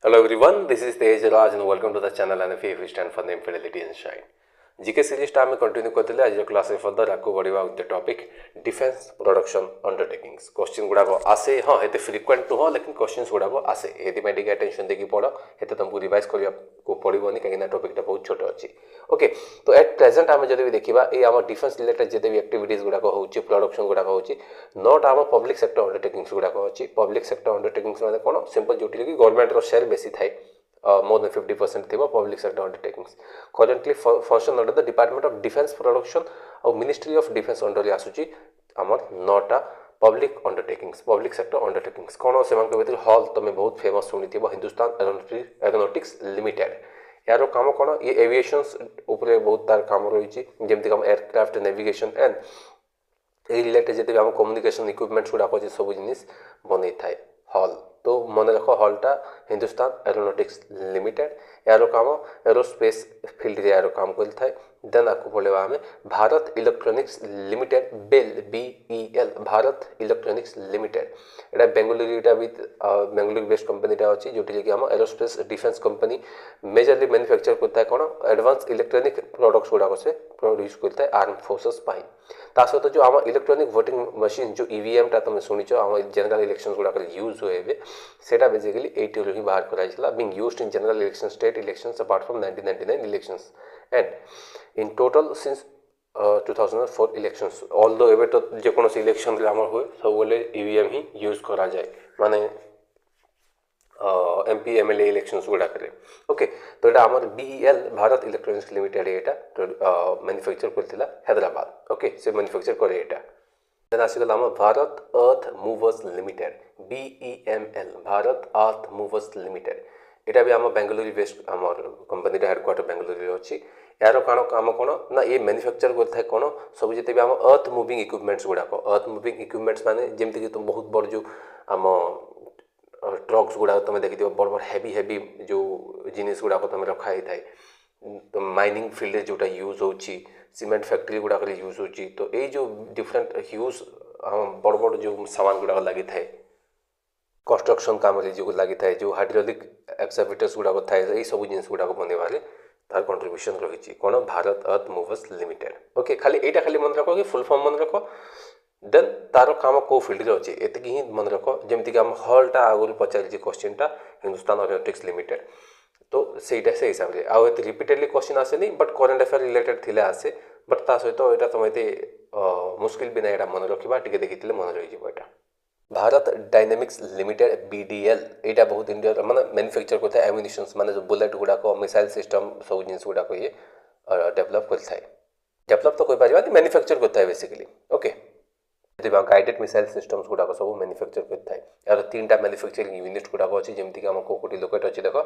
Hello everyone, this is Tej Raj and welcome to the channel and if we stand for the infidelity and shine. GK series टा continue करते आज class further आगे बढ़ा with the topic defence production undertakings question गुड़ाक आसे हाँ ये frequent नुह लेकिन क्वेश्चन गुड़ाक आसे ये अटेंशन देकी पढ़ ये तुमको रिवाइज करने को पड़ोनी कहीं टॉपिकटा बहुत छोट अच्छी ओके। तो एट प्रेजेंट आम जब देखा ये आम डिफेंस रिलेटेड जिते भी एक्टिविटीज गुड़ाक हो प्रोडक्शन गुड़ाक हो नॉट आम पब्लिक सेक्टर अंडरटेकिंग्स गुड़ाक अच्छी पब्लिक सेक्टर अंडरटेकिंग्स मैंने कौन सिंपल जो कि गवर्नमेंट शेयर बेसी थाए more than 50% थिबा public sector undertakings currently function under the department of defence production और मिनिस्ट्री ऑफ डिफेंस अंडर आसूची आमर 9टा public undertakings public sector undertakings कौन से हॉल तुम बहुत फेमस शुणी हिंदुस्तान एरोनॉटिक्स लिमिटेड यार काम कौन ये एविएशंस उपरे बहुत तार काम रही जमीक एयरक्राफ्ट नेविगेशन एंड ये रिलेटेड जिते आम कम्युनिकेशन इक्विपमेंट्स गुड़ाक अच्छे सब जिन बन थाए हॉल तो मन रख हॉलटा हिंदुस्तान एरोनॉटिक्स लिमिटेड यार काम एरोस्पेस फील्ड रे यार काम कर थाए देन आपको पड़ेगा आम Bharat electronics limited BEL Bharat electronics limited एटा बेंगलुरुटा भी बेंगलुरु बेस्ड कंपनीटा अच्छी जोटी कि आम aerospace defence company majorly manufacture करता है कौन एडवांस इलेक्ट्रोनिक प्रोडक्ट्स गुड़ाक से प्रोड्यूस करता है आर्म फोर्सेस ता सहित जो आम इलेक्ट्रोनिक वोटिंग मशीन जो EVM टा तुम शुणिच आम जनरल इलेक्शन गुड़ाक यूज हुए सेटा बेसिकली एटी ही बाहर कराइला being used in general election state elections apart from 1999 elections and in total since 2004 elections although एबे तो जेकोसी इलेक्शन रे हमर होय सब बोले EVM ही यूज करा जाए माने MP MLA इलेक्शंस गुड़ाक ओके। तो यहाँ आम BEL भारत इलेक्ट्रोनिक्स लिमिटेड यहाँ मैन्युफैक्चर करथिला हैदराबाद ओके से मैन्युफैक्चर करे यहाँ देन आसीगला आम भारत अर्थ मूवर्स लिमिटेड BEML भारत अर्थ मूवर्स लिमिटेड यहाँ भी आम बेंगलुरु बेस्ड आम कंपनी हेडक्वार्टर बेंगलुरु अच्छी यार कौन काम कौन ना ये मैन्युफैक्चर करता है कौन सब जिते भी आम अर्थ मुविंग इक्विपमेंट्स गुड़ाक अर्थ मुविंग इक्विपमेंट्स माने जमीक तुम बहुत बड़ जो आम ट्रक्स गुड़ाक तुम देखी बड़ बड़ हेवी जो जिनिस गुड़ाक तुम रखाई थाए तो माइनिंग फील्ड जोटा यूज हो सीमेंट फैक्ट्री गुड़ाक यूज हो तो ये जो डिफरेंट ह्यूज बड़ बड़ जो सामान गुड़ाक लगी थाए कंस्ट्रक्शन काम जो लगी थाए जो हाइड्रोलिक एक्सकावेटर्स गुड़ाक थाए ये सब जिन गुड़ाक बनवार तार कंट्रीब्यूशन रही कौन भारत अर्थ मूवर्स लिमिटेड ओके। खाली यहाँ खाली मन रख कि फुल फॉर्म मन रख देन तार काम कौ फील्ड रे अच्छे एति ही मन रख जमीक आम हॉलटा आगुरी पचारि क्वेश्चनटा हिंदुस्तान एरोनॉटिक्स लिमिटेड तो सहीटा से हिसाब से आउ रिपीटेडली क्वेश्चन आसेनी बट करेन्ट अफेयर रिलेटेड थिले आसे बट ता सहित यहाँ तुम ये मुस्किल भी ना यहाँ मन रखा टी देखी मन रही यहाँ भारत डायनेमिक्स लिमिटेड BDL यहाँ बहुत इंडिया माने मैन्युफैक्चर करता है एम्युनिशंस माने जो बुलेट गुड़ाक मिसाइल सिस्टम सब जिन गुड़ाक ये डेवलप करता है डेवलप तो कोई मैन्युफैक्चर करता है basically okay. Guided missile systems गुड़ाक सब मैन्युफैक्चर करता है यार 3टा मैन्युफैक्चरिंग यूनिट गुड़ाक अच्छी जमीक आम कोटी लोकेट अच्छी देख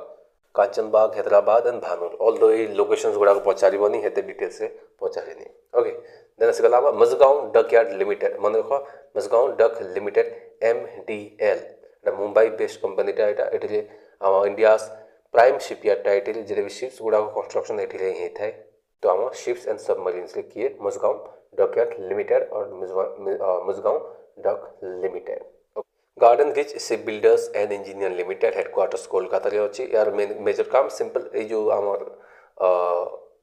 कांचनबाग हैदराबाद एंड भानूर ऑल्दो ये लोकेशंस गुड़ाक पचारनी हेते डिटेल्स से पचारिनी ओके। देन आसीगला मजगांव डक यार्ड लिमिटेड मन रख Mazagon dock limited MDL Mumbai based कंपनीटा यहाँ इंडिया प्राइम शिपयार्ड ये जिते भी शिप्स गुड़ाक कंस्ट्रक्शन ये थाए तो आम शिप्स एंड सबमरीन्स किए मजगांव डक यार्ड लिमिटेड और Mazagon dock limited. Garden rich ship builders and engineer Limited headquarters Kolkata अच्छी यार मेजर काम सिंपल ये जो आम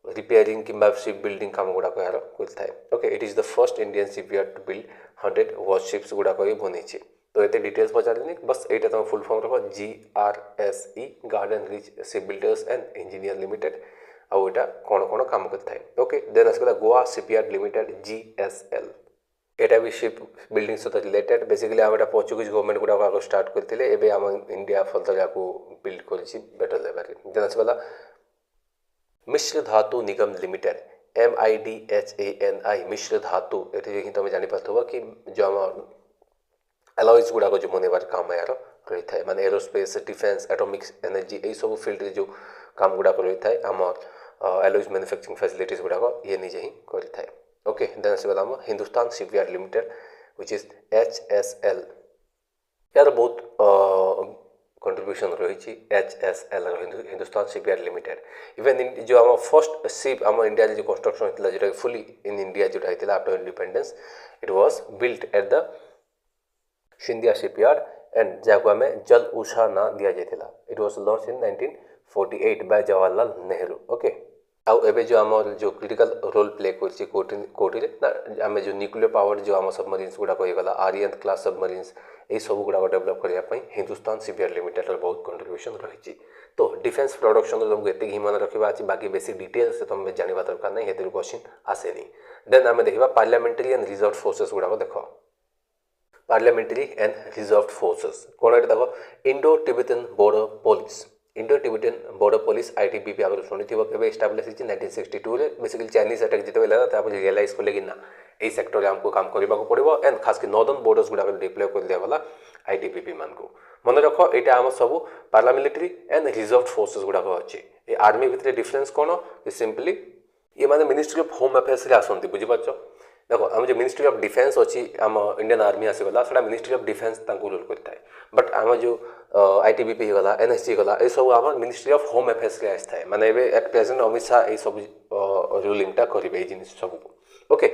रिपेयरिंग कि शिप बिल्डिंग काम गुड़ाक यार करता है okay. It is the first Indian shipyard to build 100 warships गुड़ाक ये बनी तो ये डिटेल्स पचारे बस यहाँ तुम फुल फॉर्म रख GRSE garden rich ship builders and engineer limited आउ यहाँ कौन कौन काम करता है ओके। देन आसगला गोवा शिपयार्ड लिमिटेड GSL यहाँ भी शिप बिल्डिंग सहित रिलेटेड बेसिकली आम पोर्चुगीज गवर्नमेंट गुड़ाक आगे स्टार्ट करते आम इंडिया फर्दर या बिल्ड कर बेटर लेवल। देन आसगला मिश्र धातु निगम लिमिटेड MIDHANI मिश्र धातु ये तुम जापार कि जो आम एलॉयज गुड़ाक जो बनवार काम यार रही है माने एरोस्पेस डिफेंस एटॉमिक्स एनर्जी यही सब फील्ड जो काम गुड़ाक रही है आम एलॉयज मैन्युफैक्चरिंग फैसिलिटीज गुड़ाक ये निजे ही करें ओके। देन आसगला Hindustan shipyard limited which is HSL यार बहुत कंट्रीब्यूशन रही HSL Hindustan shipyard limited even जो आम फर्स्ट शिप आम इंडिया जो कंस्ट्रक्शन होता है जो फुली इन इंडिया जोटा होता after independence it was built at the Scindia shipyard and जहाँ आम जल उषा ना दि जाता it was launch in 1948 by Jawaharlal Nehru okay आउ एबे जो आम जो क्रिटिकल रोल प्ले कोटी ना आम जो न्यूक्लियर पावर जो आम सबमरीन्स गुड़ाक होगा आर्यन क्लास सबमरीन्स ये सब गुड़ाक डेभलप करने हिंदुस्तान शिपयार्ड लिमिटेड बहुत कंट्रीब्यूशन रही तो डिफेन्स प्रोडक्शन तुमको ये ही मन रखा अच्छी बाकी बेसिक डिटेल्स तुम जानवा दरकार नहीं ये क्वेश्चन आसेनी देन आम देखा पार्लियामेंटारी एंड रिजर्व फोर्सेस गुड़ाक देख पार्लियामेंटारी एंड रिजर्व फोर्सेस कौन ये देख Indo Tibetan border police Indo Tibetan border police ITBP आगे शुणी थी एस्टाब्लीश 1962 बेसिकली चाइनीज अटैक जिते लगा रियलाइज कले कि ना यही सेक्टर आमको काम करने पड़ो एंड खास कर नॉर्दर्न बॉर्डर्स गुड़ाक डिप्लॉय कर दिगला ITBP मान को मन रख यहाँ आम सब पार्लियामेंटारी एंड रिजर्व फोर्सेस गुड़ाक अच्छे आर्मी भितर डिफरेन्स कौन सिंपली ये माने मिनिस्ट्री ऑफ होम अफेयर्स रे आसती बुझीपार देखो आम जो मिनिस्ट्री ऑफ डिफेन्स अच्छी आम इंडियन आर्मी आसीगला से मिनिस्ट्री ऑफ डिफेन्स रूल करता है बट आम जो ITBP गला NSG गला ये सब आम मिनिस्ट्री ऑफ होम अफेयर्स रे आए माने एट प्रेजेंट अमित शाह ये सब रूलिंगटा करेंगे जिन सब ओके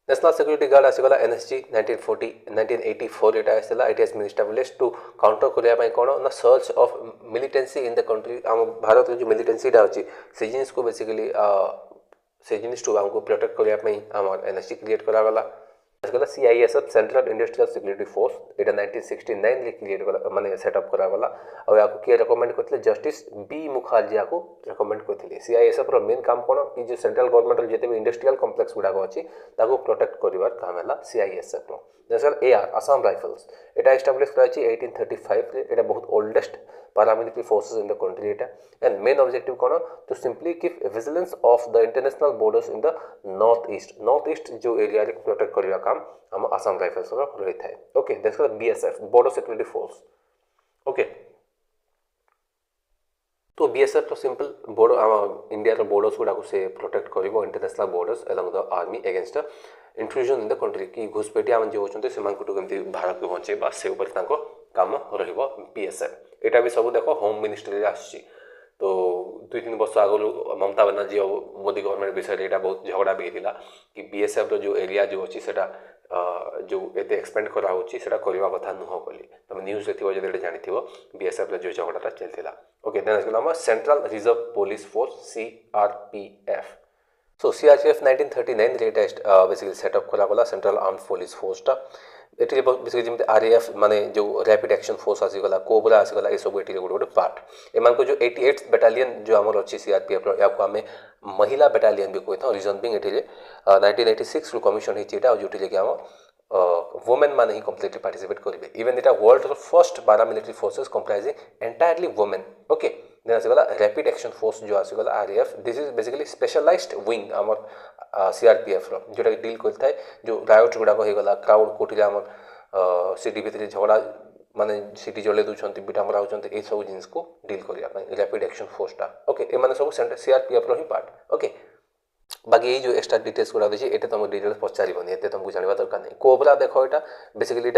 नेशनल सिक्यूरीटी गार्ड आसीगला NSG 1984 एटा आसला it has been established to counter करने कौन ना search of militancy in the country आम भारत जो मिलिटेंसीटा अच्छी से जिनिस को बेसिकली से जिनिस टू आमको प्रोटेक्ट करने आम NSG क्रिएट करागला CISF central industrial security force एटा 1969 रे क्रिएट माने सेटअप करागला और याको किए रिकमेंड करथिले जस्टिस B मुखर्जी को रिकमेंड करथिले CISF रो मेन काम कोन कि जो सेंट्रल गवर्नमेंट रो जेते भी इंडस्ट्रियल कॉम्प्लेक्स गुडा को अछि ताको प्रोटेक्ट करिवार काम हैला CISF रो जैसे AR आसाम राइफल्स एटा एस्टैब्लिश कराछि 1835 रे एटा बहुत oldest paramilitary forces in the country Etah and main objective cone to simply keep vigilance of the international borders in the north east जो एरिया रे प्रोटेक्ट करिवा काम हम आसाम राइफल्स रो रही थाए okay that's called BSF border security force okay तो BSF तो सिंपल बॉर्डर इंडिया रो बॉर्डर्स गुडा को से प्रोटेक्ट करिवो international borders along the army against intrusion in the country की घुसपेटिया मन जो होचंते से मानकु केमती भारत को पहुंचे बा से ऊपर ताको काम रहिबो BSF एटा भी सब देखो होम मिनिस्ट्री आसी तो 2-3 वर्ष आगु ममता बनर्जी और मोदी गवर्नमेंट विषय यहाँ बहुत झगड़ा भी था कि BSF जो एरिया जो अच्छी से जो एते एक्सपेंड कराऊँगा करवा कथा नुह बोली तुम न्यूज देखो जो जानी BSF जो झगड़ा चलता okay then central reserve police force CRPF सो CRPF 1939 रे बेसिकली सेटअप करागला सेंट्रल आर्म पुलिस फोर्सटा ये बेसिकली जमी RAF माने जो रैपिड एक्शन फोर्स आसीगला कोबरा आसीगला ये सब ये गोटे गोटे पार्ट एम को जो 88th बेटालियन जो आमर अच्छी CRPF या आम महिला बेटालियन भी कही था रिजन बिंग ये 1986 रु कमिशन होता जो कि आम वुमेन मैंने ही कम्प्लीटली पार्टिसिपेट करेंगे इवेन इटा world first paramilitary forces comprising entirely women okay then आसीगला रैपिड एक्शन फोर्स जो आसीगला RAF this is basically specialized wing आमर CRPF रो जोटा डील करता है जो रायोट गुड़ाक होगला क्राउड कोटी आम सिटी भितर झगड़ा माने सिटी जले दूसरी विटामरा होती ये सब जिन को डील करने रैपिड एक्शन फोर्सटा ओके ये सब CRPF रो ही पार्ट ओके बाकी ये जो एक्स्ट्रा डिटेल्स गुड़ा अच्छे ये तुम डिटेल्स पचारबनी ये तुमको जानवा दरकार नहीं कोबरा देखो यहाँ बेसिकली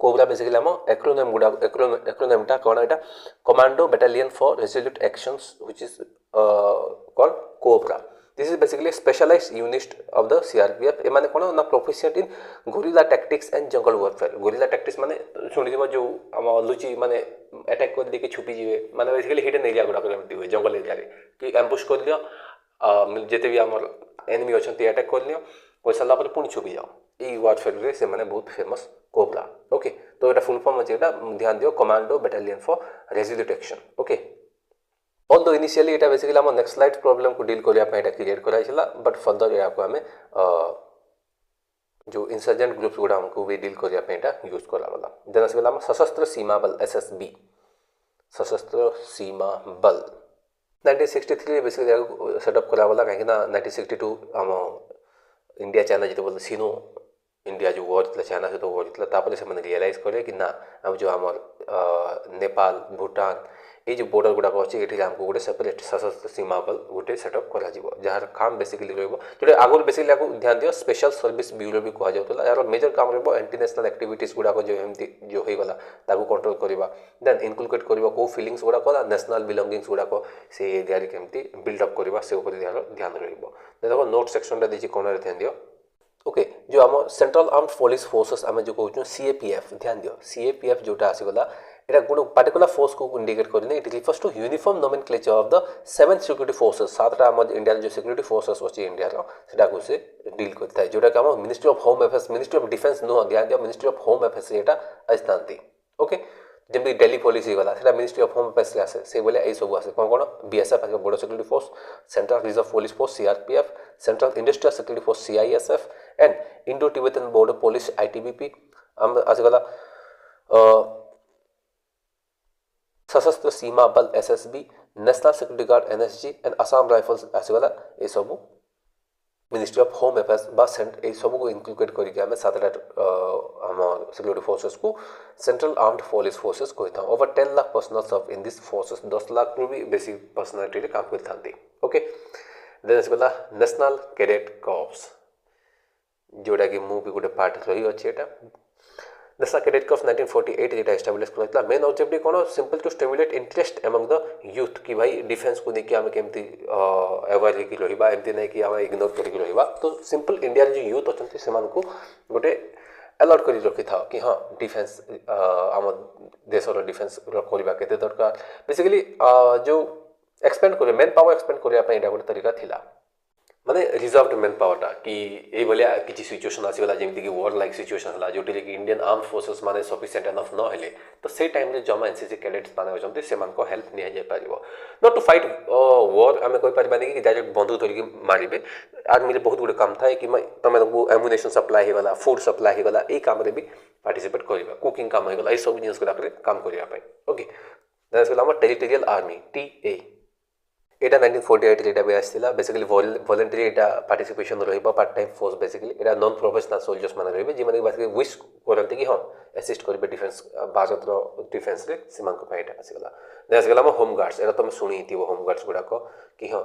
कोबरा बेसिकली आम एक्रोनेम गुड़ा एक्रोनेमटा कौन यहाँ commando battalion for resolute actions which is called COBRA this is basically specialised unit of the CRPF ए माने कौन ना proficient in guerrilla tactics and jungle warfare guerrilla tactics माने शुणी जो आम लुचि माने अटैक कर देके छुपी जीवे माने बेसिकली हिडन एरिया गुड़ा हुए जंगल एरिया कि एम्बुश कर दियो जिते भी आम एनिमी अच्छा अटैक कर लियो कर सारा पुणी छुपी जाओ ये वारफेयर से मैंने बहुत फेमस कोबरा ओके तो ये फुल फॉर्म अच्छे ध्यान दियो commando battalion for resolute action okay although initially ये बेसिकली आम नेक्स्ट स्लाइड प्रॉब्लम को डील करने क्रिएट कराइला बट फर्दर या आम जो इंसर्जेंट ग्रुप्स गुड़ा आमको भी डील करने यूज कराला देन आसगला सशस्त्र सीमा बल SSB सशस्त्र सीमा बल 1963 बेसिकली सेटअप कराला कहीं 1962 आम इंडिया चाइना जो बोलते सीनो इंडिया जो वॉर था चाइना सहित वॉर होता से रियलाइज करें कि ना आम जो आम नेपाल भूटान ये जो बॉर्डर गुड़ाक अच्छे ये आमको गोटे सेपरेट सशस्त्र सीमा बल गोटे सेटअप कर जार काम बेसिकली रही आगुरी बेसिकली आपको ध्यान दियो स्पेशल सर्विस ब्यूरो भी कहुला यार मेजर काम रही एंटी नेशनल एक्टिविटीज गुड़ाक जो एमती जो होगा कंट्रोल करवा देन इनक्लूड कर कौ फिलिंग्स गुड़ाक नेशनल बिलंगिंग्स गुड़ाक से एरिया केमती बिल्डअप करवा से ध्यान रही देखो नोट सेक्शन देखिए कौन ध्यान दियो ओके जो आम सेंट्रल आर्म्ड पुलिस फोर्सेस आम जो कहूँ सीएपीएफ ध्यान दियो सीएपीएफ जोटा आसीगला এটা কোনো পার্টিকুলার ফোর্স को इंडिकेट करने it refers to uniform nomenclature of the 7 security forces सातटा आम इंडिया जो सिक्योरिटी फोर्सेस अच्छी इंडिया सेटा को से डील करता है जोटा कि आम ministry of home affairs ministry of defence नुह ध्यान दियो ministry of home affairs Etah आस्थांती okay जमी दिल्ली पुलिस गला सेटा मिनिस्ट्री ऑफ होम अफेयर्स आसे से बोले ए सब आसे कौन कौन बीएसएफ आसे border security force central reserve police force CRPF central industrial security force CISF and indo Tibetan border police ITBP आम आसेगला Sashastra Seema Bal SSB national security guard NSG and Assam rifles आसीगला ये सब मिनिस्ट्री ऑफ होम अफेयर्स बा सेंट ये सब को इंक्लूड करके आम सातटा आम सिक्योरिटी फोर्सेस को सेंट्रल आर्म्ड पुलिस फोर्सेस कहता हूँ over 10 lakh personnel serve in this forces 10 lakh भी बेसी पर्सनालिटी काम करते ओके देन आसीगला नेशनल कैडेट कॉर्प्स जोटा कि मु भी गोटे पार्ट रही अच्छे एटा नेशनल कैडेट कॉर्प्स 1948 जेटा एस्टाब्लिश करला मेन ऑब्जेक्टिव कोन simple to stimulate interest among the youth कि भाई डिफेंस को देखि आमे केमती अवेयर की रहिबा एमती नै कि आमे इग्नोर करि रहिबा तो सिंपल इंडिया जो यूथ अछंती सेमान को गोटे अलर्ट करि रखि था कि हां डिफेंस आम देशर डिफेंस करबा केते दरकार बेसिकली जो एक्सपेंड करे मेन पावर एक्सपेंड करिया पय एटा गोटे तरीका थिला माने रिजर्व्ड मैन पावरटा कि ये भलिया किसी सिचुएशन आसीगला जेमती कि वॉर लाइक सिचुएशन हला जोटी कि इंडियन आर्म फोर्सेस माने सफिशिएंट एनफ न हेले तो से टाइम रे जमा एनसीसी कैडेट्स माने होचंती सेमान को हेल्प निया जाय परिबो नॉट टू फाइट वॉर आमे कोइ परिबानी कि डायरेक्ट बंदूक धरि के मारिबे आर्मी रे बहुत गुड काम थाए कि तमे को एमुनेशन सप्लाई हेगला फूड सप्लाई हेगला ए काम रे भी पार्टिसिपेट करिबा कुकिंग काम हेगला ए सब जिनिस को डाकरे काम करिया पय ओके दैट्स हम टेरिटोरियल आर्मी टीए एटा 1948 जेटा भी आसिला बेसिकली वॉलंटरी एटा पार्टिसिपेशन रहिबा पार्ट टाइम फोर्स बेसिकली एटा नॉन प्रोफेशनल सोल्जर्स माने रहिबे जे माने बेसिकली विश करते कि हां असिस्ट करबे डिफेंस भारत रो डिफेंस रे सीमा को फाइट आसिगला देसगला हम होम गार्ड्स एटा तुम सुनी थी होम गार्ड्स गुडा को कि हां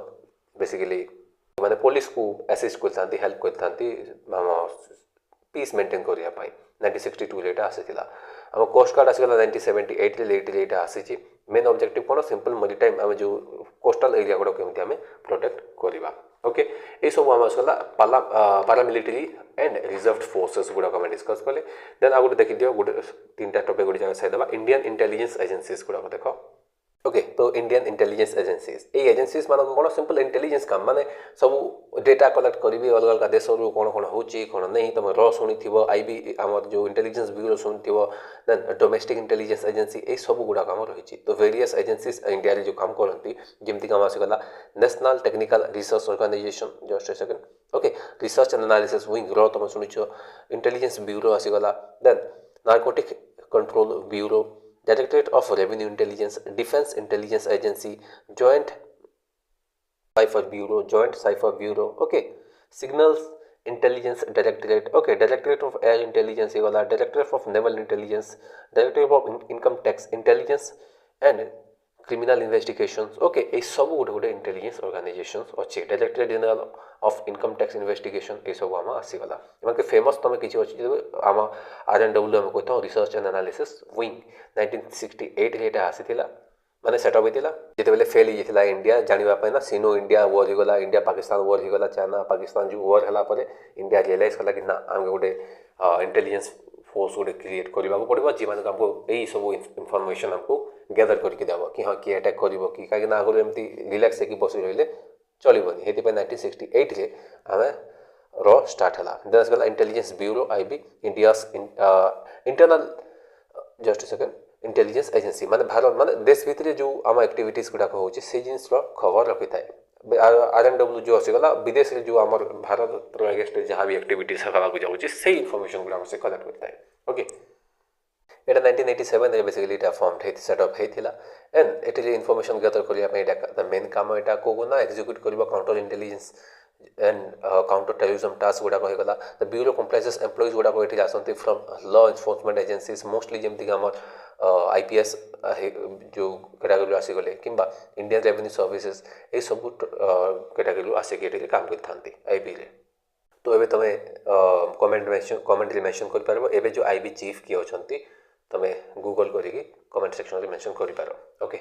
बेसिकली माने पुलिस को असिस्ट करथांती हेल्प करथांती पीस मेंटेन करिया पाई 1962 लेटा आसिला हम कोस्ट गार्ड आसिगला 1978 रे लेट आसी मेन ऑब्जेक्टिव कोन सिंपल मैरीटाइम आम जो कोस्टल एरिया गुड़ा केमती आम प्रोटेक्ट करवा ओके ये सब आम आसला पारामिलिटारी एंड रिजर्व्ड फोर्सेस गुड़ा आम डिस्कस कले देन आ गोटे देखि दियो गोटे 3टा टॉपिक गोटे जगह साइड इंडियन इंटेलिजेंस एजेंसीज गुड़ा देख ओके तो इंडियन इंटेलिजेंस एजेंसीज ये एजेंसीज मान कौन सिंपल इंटेलिजेंस काम माने सब डेटा कलेक्ट करी अलग अलग देश कौन कौन होची कौन नहीं तुम र शुणी आईबी आम जो इंटेलिजेंस ब्यूरो शुणी देन डोमेस्टिक इंटेलिजेंस एजेंसी ये सब गुड़ा काम रही तो वेरियस एजेंसीज इंडिया जो काम करती जमती काम आसगला national technical research organization just a second okay research and analysis wing रो तुम शुणी इंटेलिजेंस ब्यूरो आसगला then narcotic control bureau Directorate of Revenue Intelligence, Defense Intelligence Agency, Joint Cipher Bureau, Joint Cipher Bureau, okay, Signals Intelligence Directorate, okay, Directorate of Air Intelligence, Directorate of Naval Intelligence, Directorate of Income Tax Intelligence and Criminal Investigations, okay, ये सब गोटे गोटे intelligence organisations अच्छे directorate general of income tax investigation ये सब आम आसीगला M famous तुम किसी अच्छी आम RNW आम कहता रिसर्च एंड एनालिसिस विंग 1968 रे आसीला माने सेटअप होता जिते बेले फेल होता इंडिया जानापी ना सिनो इंडिया वॉर होगला इंडिया पाकिस्तान वॉर होगला चाइना पाकिस्तान जो वॉर है इंडिया रियलाइज कला कि ना आम गोटे इंटेलिजेंस फोर्स गोटे क्रिएट करने पड़ो जी मैंने आमको यही सब इनफर्मेशन आमको गैदर करके देव कि हाँ किए अटैक कर कि कहीं आगुरी एमती रिलैक्स होगी बस रही चलबनी ये 1968 रे आम रो स्टार्ट है देन आसगला intelligence bureau IB India internal just second intelligence agency माने भारत माने देश भितर जो आम एक्टिविटीज गुड़ाक हो जिस खबर रखी थाए RNW जो आसगला विदेश जो आम भारत अगेंस्ट जहाँ भी एक्टिविटीज होगा जाऊँगी से इनफर्मेशन गुड़ा से कलेक्ट करता है ओके एटा 1987 रे बेसिकली एटा फॉर्म थे सेटअप हेथिला एंड एटे जे इनफॉरमेशन गैदर करिया पे एटा मेन काम एटा को ना एग्जीक्यूट करबा counter intelligence and counter terrorism task गुड़ा कहगला द ब्यूरो कंप्राइजेस एम्प्लॉइज गुड़ा को एठी आसंती from law enforcement agencies mostly जेमती हमर IPS जो कैटेगरी आसी गले किंबा इंडियन रेवेन्यू सर्विसेज ए सब कैटेगरी आसी के काम करथांती आईबी रे तो एबे तमे कमेंट मेंशन कर परबो एबे जो आईबी चीफ किए अछंती तमे गूगल करिकी कमेंट सेक्शन रे मेंशन करि पारो ओके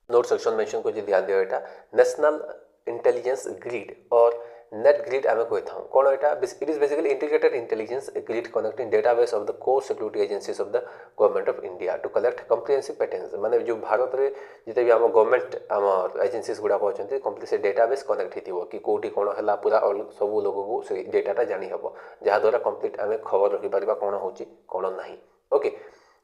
नोट सेक्शन मेंशन को जे ध्यान दियो एटा नेशनल इंटेलिजेंस ग्रिड और नेट ग्रिड आम कही था कौन यहाँ it is basically integrated intelligence grid connecting database of the core security agencies of the government of India to collect comprehensive patterns माने जो भारत में जिते भी आम गवर्नमेंट आम एजेंसीज गुड़ाक अच्छा कम्प्लीट से डेटाबेस कनेक्ट हो कि कौटी कौन है पूरा सब लोग को से डेटाटा जानी हम जहाँद्वारा कम्प्लीट आम खबर रखिपर कौन हो कौन ना ओके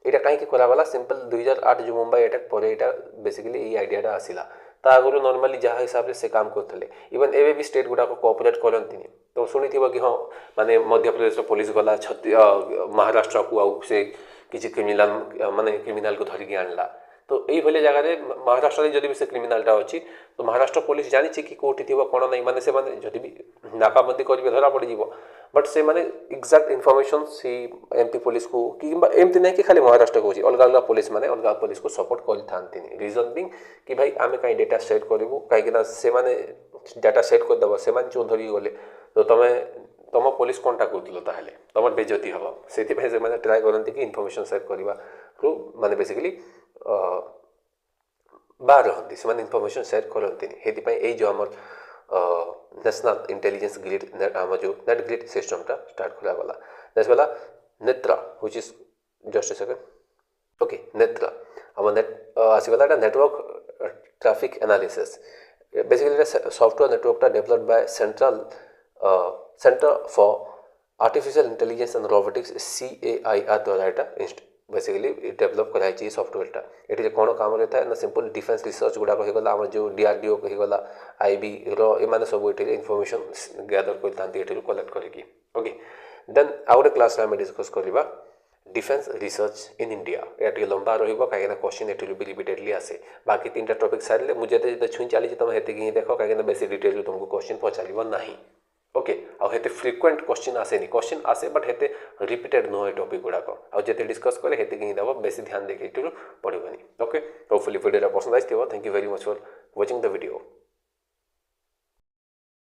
यहाँ कहीं कराला सिंपल 2008 जो मुंबई अटैक पर यहाँ बेसिकली ये आइडियाटा आसला ता आगु नॉर्मली जहाँ हिसाब से काम करते इवन एवं भी स्टेट गुड़ाक कोऑपरेट करती तो शुणी कि हाँ माने मध्य प्रदेश पुलिस गला महाराष्ट्र को आउ से किसी क्रिमिनाल माने क्रिमिनाल को धरिकी आणला तो ये जगह महाराष्ट्र जदि भी से क्रिमिनालटा अच्छी तो महाराष्ट्र पुलिस जानी कि कौटी थी कौन ना माने से जदि भी नाकाबंदी करेंगे धरा पड़ बट से माने एक्जाक्ट इनफॉरमेशन सी एमपी पुलिस को कि एमती नहीं कि खाली महाराष्ट्र को अलग अलग पुलिस माने अलग पुलिस को सपोर्ट करते रीजन बिंग कि भाई आम कहीं डेटा सेट करूँ कहीं से डाटा सेट करदेव से जो धरिकी गले तो तुम पुलिस कौनटा करूँ तुम बेजती हम से ट्राए करती कि इनफर्मेशन सेट करने माने बेसिकली बाहर रहती से इनफर्मेशन सेट करती जो आम नेशनल इंटेलिजेंस ग्रिड आम जो नेट ग्रिड सिस्टमटा स्टार्ट करागला नेक्स्ट वाला Netra which is just a second okay Netra आम नेट आसीगला network traffic analysis basically software नेटवर्कटा developed by centre for artificial intelligence and robotics CAIR द्वारा यहाँ बेसिकली डेवलप कराई सॉफ्टवेयरटा ये कौन काम रहता है ना सिंपल डिफेंस रिसर्च गुड़ाक होगला आम जो DRDO होगला IB रो सब ये इनफॉरमेशन गैदर करते कलेक्ट करके ओके देन आउ गोटे क्लास आम डिस्कस करवा डिफेंस रिसर्च इन इंडिया या लंबा रहा कहीं क्वेश्चन ये भी रिपीटेडली आसे बाकी 3टा टॉपिक सारे मुझे छुई चली तुम हेतिक देख कहीं बेसी डिटेल तुमको क्वेश्चन पचार ना ओके आते फ्रिक्वेंट क्वेश्चन आसेनी क्वेश्चन आसे बट हेते रिपीटेड नुह टॉपिक गुड़ाक आते डिस्कस कले हेतिक ही देव बेसी ध्यान देके पड़ोनी ओके होपफुली वीडियो पसंद आई thank you very much for watching the video.